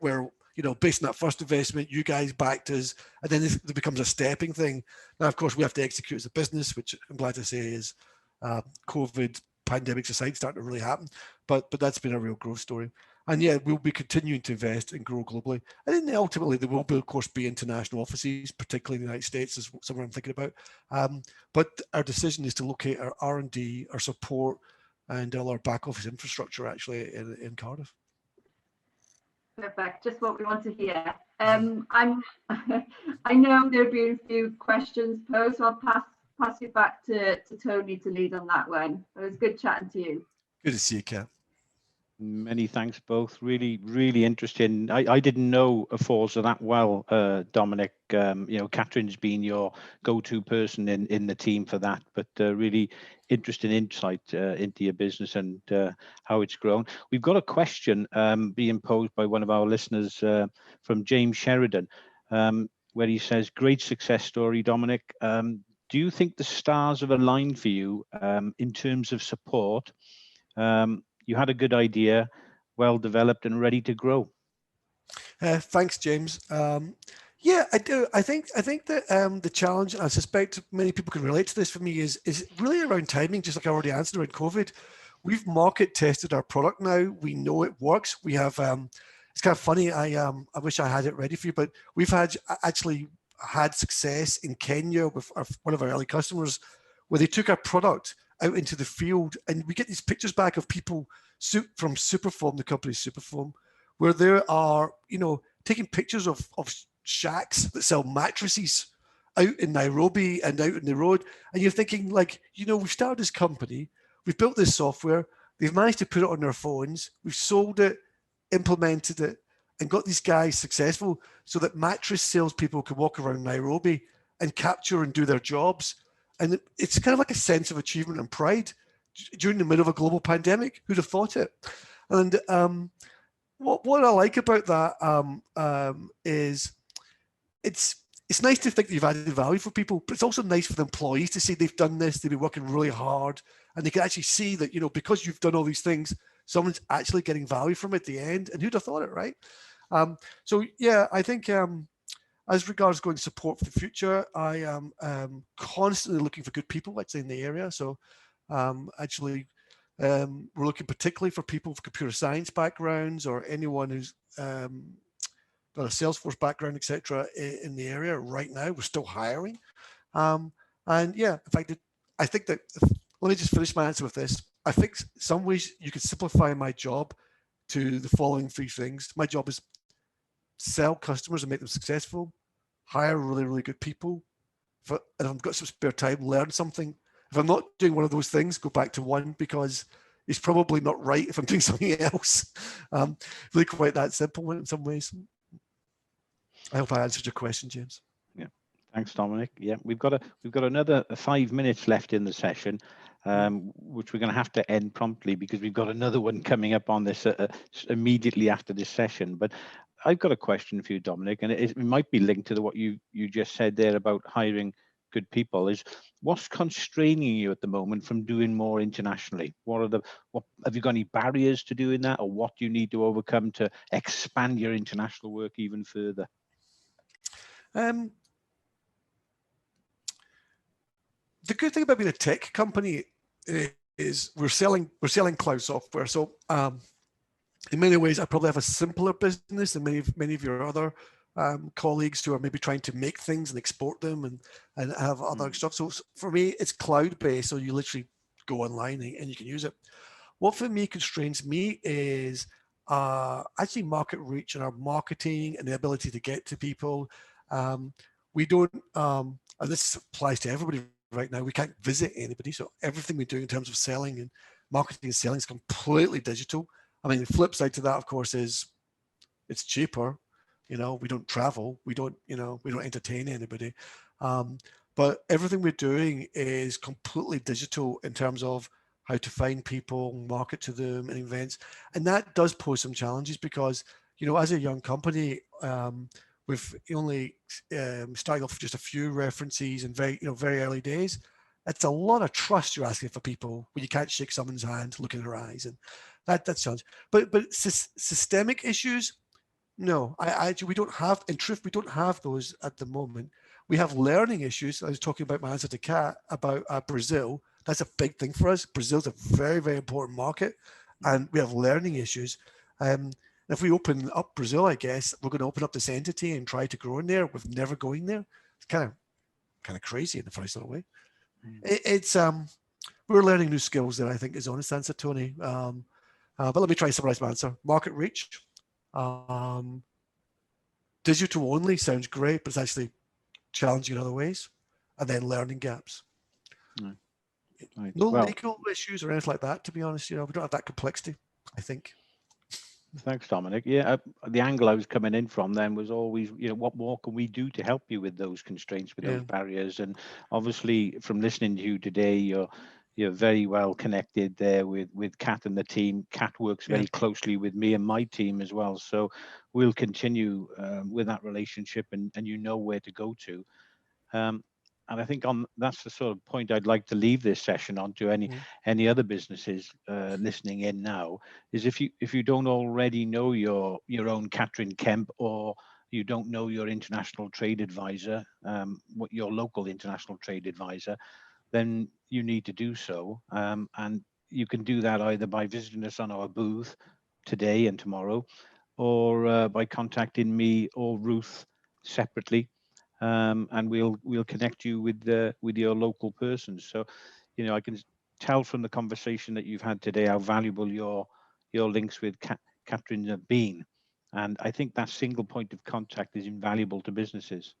where, you know, based on that first investment, you guys backed us, and then it becomes a stepping thing. Now, of course, we have to execute as a business, which I'm glad to say is COVID pandemics aside, starting to really happen. But that's been a real growth story. And yeah, we'll be continuing to invest and grow globally. And then ultimately there will be, of course, be international offices, particularly in the United States, is somewhere I'm thinking about. But our decision is to locate our R&D, our support, and all our back office infrastructure actually in Cardiff. Perfect, just what we want to hear. I know there have been a few questions posed, so I'll pass you back to Tony to lead on that one. It was good chatting to you. Good to see you, Kat. Many thanks both. Really, really interesting. I didn't know Aforza that well, Dominic. You know, Catherine's been your go-to person in the team for that, but really interesting insight into your business and how it's grown. We've got a question being posed by one of our listeners from James Sheridan, where he says, "Great success story, Dominic. Do you think the stars have aligned for you in terms of support? You had a good idea, well developed and ready to grow." Thanks, James. Yeah, I do. I think that the challenge, I suspect many people can relate to this for me, is really around timing, just like I already answered around COVID. We've market tested our product now. We know it works. We have, it's kind of funny, I wish I had it ready for you, but we've actually had success in Kenya with one of our early customers where they took our product out into the field, and we get these pictures back of people from Superform, the company Superform, where there are, you know, taking pictures of shacks that sell mattresses out in Nairobi and out in the road. And you're thinking, like, you know, we've started this company, we've built this software, they've managed to put it on their phones, we've sold it, implemented it, and got these guys successful so that mattress salespeople can walk around Nairobi and capture and do their jobs. And it's kind of like a sense of achievement and pride during the middle of a global pandemic. Who'd have thought it? And what I like about that is it's nice to think that you've added value for people, but it's also nice for the employees to see they've done this, they've been working really hard, and they can actually see that, you know, because you've done all these things, someone's actually getting value from it at the end. And who'd have thought it, right? So yeah, I think as regards going support for the future, I am constantly looking for good people, let's say, in the area. So actually, We're looking particularly for people with computer science backgrounds or anyone who's got a Salesforce background, etc. in the area right now. We're still hiring. And yeah, in fact, I think that, let me just finish my answer with this. I think some ways you could simplify my job to the following three things. My job is sell customers and make them successful, hire really, really good people. And if I've got some spare time, learn something. If I'm not doing one of those things, go back to one, because it's probably not right if I'm doing something else. Really quite that simple in some ways. I hope I answered your question, James. Yeah, thanks, Dominic. Yeah, we've got another 5 minutes left in the session, which we're going to have to end promptly because we've got another one coming up on this immediately after this session. But I've got a question for you, Dominic, and it might be linked to what you just said there about hiring good people. Is what's constraining you at the moment from doing more internationally? What have you got any barriers to doing that, or what do you need to overcome to expand your international work even further? The good thing about being a tech company is we're selling cloud software. So in many ways, I probably have a simpler business than many of your other colleagues who are maybe trying to make things and export them and have other stuff. So for me, it's cloud-based. So you literally go online and you can use it. What for me constrains me is actually market reach and our marketing and the ability to get to people. We don't, and this applies to everybody right now, we can't visit anybody. So everything we do in terms of selling and marketing and selling is completely digital. I mean, the flip side to that, of course, is it's cheaper. We don't travel, we don't entertain anybody. But everything we're doing is completely digital in terms of how to find people, market to them, and events. And that does pose some challenges because, as a young company, with only starting off with just a few references and very early days, it's a lot of trust you're asking for people when you can't shake someone's hand, look in their eyes, and that's challenge. But systemic issues, no, we don't have. In truth, we don't have those at the moment. We have learning issues. I was talking about my answer to Kat about Brazil. That's a big thing for us. Brazil's a very, very important market, and we have learning issues. If we open up Brazil, I guess we're going to open up this entity and try to grow in there with never going there. It's kind of crazy in the first little way. It's we're learning new skills there, I think, is the honest answer, Tony. But let me try to summarize my answer. Market reach. Digital only sounds great, but it's actually challenging in other ways. And then learning gaps. Right. No legal issues or anything like that, to be honest. We don't have that complexity, I think. Thanks, Dominic. Yeah, the angle I was coming in from then was always, what more can we do to help you with those constraints, with those barriers? And obviously, from listening to you today, you're very well connected there with Kat and the team. Kat works very closely with me and my team as well. So we'll continue with that relationship, and you know where to go to. And I think that's the sort of point I'd like to leave this session on to any other businesses listening in now, is if you don't already know your own Catherine Kemp, or you don't know your international trade advisor, what your local international trade advisor, then you need to do so. And you can do that either by visiting us on our booth today and tomorrow, or by contacting me or Ruth separately. And we'll connect you with your local person. So, I can tell from the conversation that you've had today how valuable your links with Catherine have been, and I think that single point of contact is invaluable to businesses.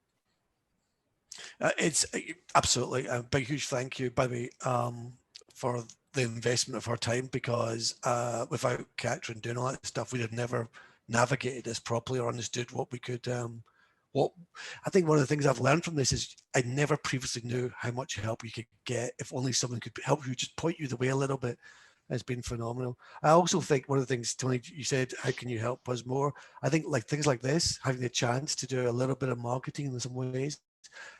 It's absolutely a big, huge thank you, by the way, for the investment of her time, because without Catherine doing all that stuff, we'd have never navigated this properly or understood what we could. What I think one of the things I've learned from this is I never previously knew how much help you could get if only someone could help you, just point you the way a little bit. It's been phenomenal. I also think one of the things, Tony, you said, how can you help us more? I think like things like this, having the chance to do a little bit of marketing in some ways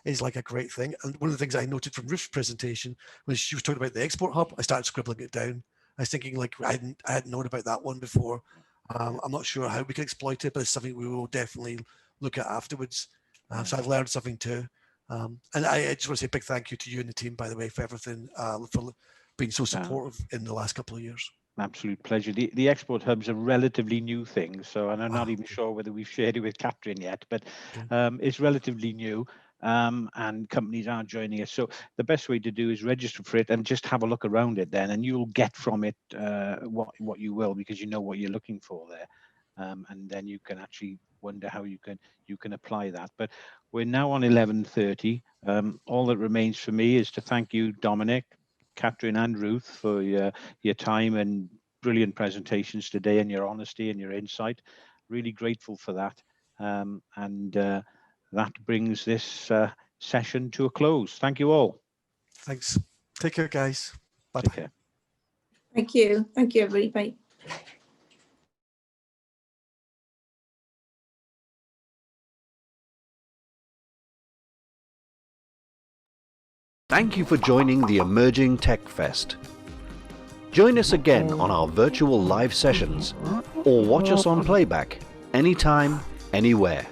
is like a great thing. And one of the things I noted from Ruth's presentation when she was talking about the export hub, I started scribbling it down. I was thinking like I hadn't known about that one before. I'm not sure how we can exploit it, but it's something we will definitely look at afterwards. So I've learned something too. And I just want to say a big thank you to you and the team, by the way, for everything, been so supportive in the last couple of years. Absolute pleasure. The export hub's a relatively new thing, so and I'm not even Okay. sure whether we've shared it with Catherine yet, but Okay. it's relatively new, and companies are joining us. So the best way to do is register for it and just have a look around it then, and you'll get from it what you will, because you know what you're looking for there, and then you can actually wonder how you can apply that. But we're now on 11:30. All that remains for me is to thank you, Dominic, Catherine, and Ruth, for your time and brilliant presentations today, and your honesty and your insight. Really grateful for that. And that brings this session to a close. Thank you all. Thanks. Take care, guys. Bye Take bye. care. Thank you. Thank you, everybody. Bye. Thank you for joining the Emerging Tech Fest. Join us again on our virtual live sessions or watch us on playback anytime, anywhere.